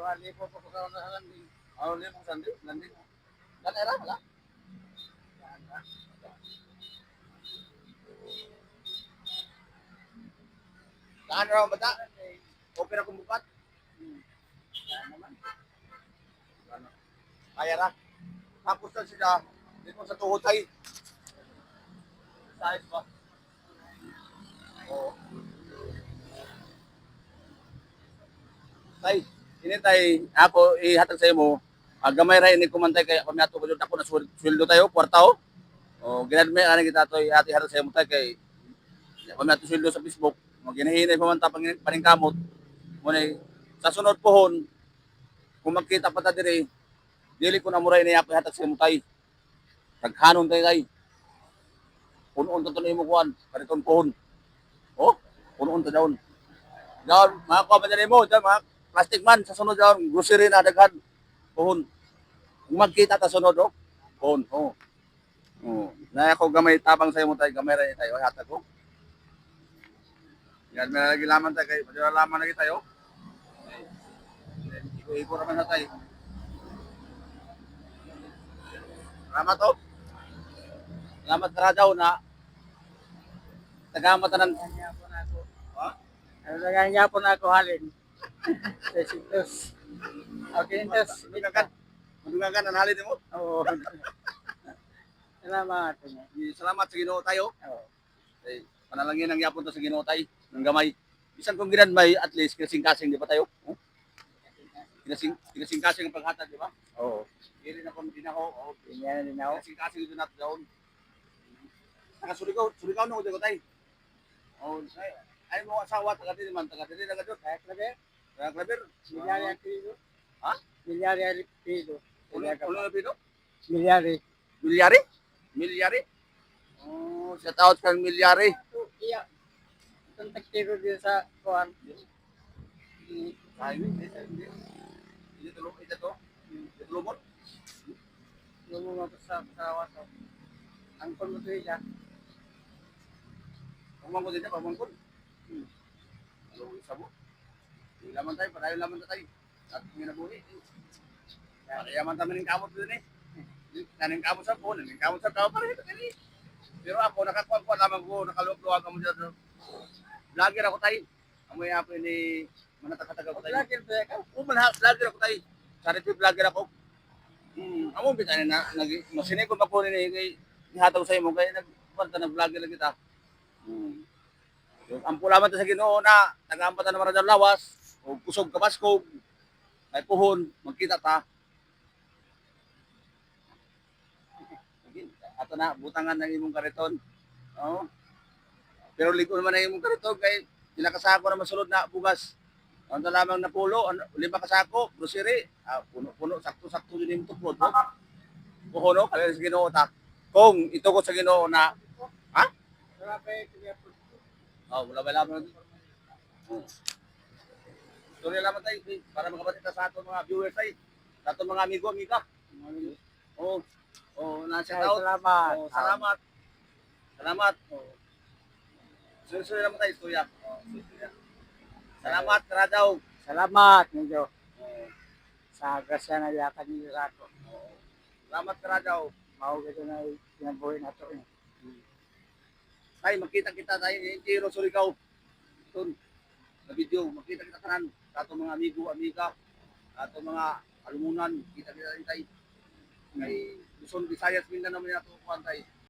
wali po po ka na landing. Ano lipo sandi landing. Dan era wala. Saan raw bata? Okay na kumukat. Yan naman. Ano? Kaya na. Tapos na sila dito sa tuhod ay size ba? Oo. Tay, ini tay ako ihatag sa imo. Gamay ra ini kumantay kay kami ato budod ako na sweldo tayo kwarta. O ginadme ani kita toy ati hatag sa imo tay kay kami ato sweldo sa Facebook. Maginahinay pa man ta paningkamot. Munay sa sunod pohon kung magkita pa ta diri dili ko na muray ni apo hatag sa imo tay. Taghanon tay kay. Punon ta imo kuan kaniton pohon. Oh, punon ta daw. Daw mga kuan man mo, mga plastic man sa sunod daw grocery na daghan pohon. Kung magkita ta sunod pohon. Oh. Oh, na ako gamay tabang sa imo tay, gamay ra tayo hatag ko. Yan may lagi laman tayo kay, madala laman lagi tayo. Iko-iko naman na tayo. Salamat to. Salamat ka daw na tagamatanan. Ha? Ano lang niya po na ako halin. Besitos. Okay, tos. Madungagan ang halin mo. Oo. Salamat. Salamat sa Ginoo tayo. Oo. Eh, panalangin ang yapon to sa Ginoo tay, ng gamay. Bisan kung ginadmay at least kasing-kasing di ba tayo? Oh? Kasing-kasing ang paghatag, di ba? Oo. Dili na ko din ako. Oh, Tingnan din ako. kasing-kasing ito natin daon. Surikaw no ko tay. Oh, ay mo asawa taga dili man taga dili taga dot. Kaya klabe, Taga Claver. milyari ang piso. Ha? Milyari ang piso. Ulo na pino? Milyari. Milyari? Milyari? Oh, sa taot kang milyari. Iya. Itong tagtiro din sa kuhan. Ay, hindi tulong ito to. Tulungon. Lumunga ko sa kasawa ko. Ang pagmutuloy siya. Pamangkot din pamangkot. Ano sabo? Laman tayo, padayon laman tayo. At minabuhi. Kaya man tayo ng kamot din eh. Naning kamot sa phone, naning kamot sa tao para ito kani. Pero ako nakakuan lamang ko, nakaluwag-luwag mo dito. Vlogger ako tayo. Amoy ako ni manataka-taka ko tayo. Vlogger ba ka? Vlogger ako tayo. Charity vlogger ako. Amo bitan na masinay ko pa ko ni kay ihatag sa imo kay nagpunta na vlogger lang kita. Ang pulaman ta sa Ginoo na tagampatan na maradang lawas o kusog kabaskog ay puhon magkita ta. Ato na butangan ng imong kariton. Oh. Pero ligo naman ang imong kariton kay dinakasako na masulod na bugas. Ano lamang na pulo, 5 kasako, grocery, puno sakto-sakto din yung tuklod. Puho no, kaya sa Ginoo ta. Kung ito ko sa Ginoo na ha? Wala pa yung Oh, wala ba lamang. Sorry lamang tayo para makabatid sa ato mga viewers ay, sa ato mga amigo, amiga. Oh, oh, nasa Ay, salamat. Oh, salamat. Salamat. Oh. Sorry naman tayo, istorya. Oh, istorya. Salamat, Karadaw. Salamat ninyo Oh, sa grasya na yakan niyo sa ako. oh. Salamat, Karadaw. Mahugay ko na pinabuhay na ito. Ay, makita-kita tayo ni Jiro Surigao. Ito, na video, makita-kita kanan. Sa ato mga amigo, amiga, sa ato mga alumunan, kita-kita rin tayo. Kay Luzon, Visayas, Mindanao naman natin kuhan tayo.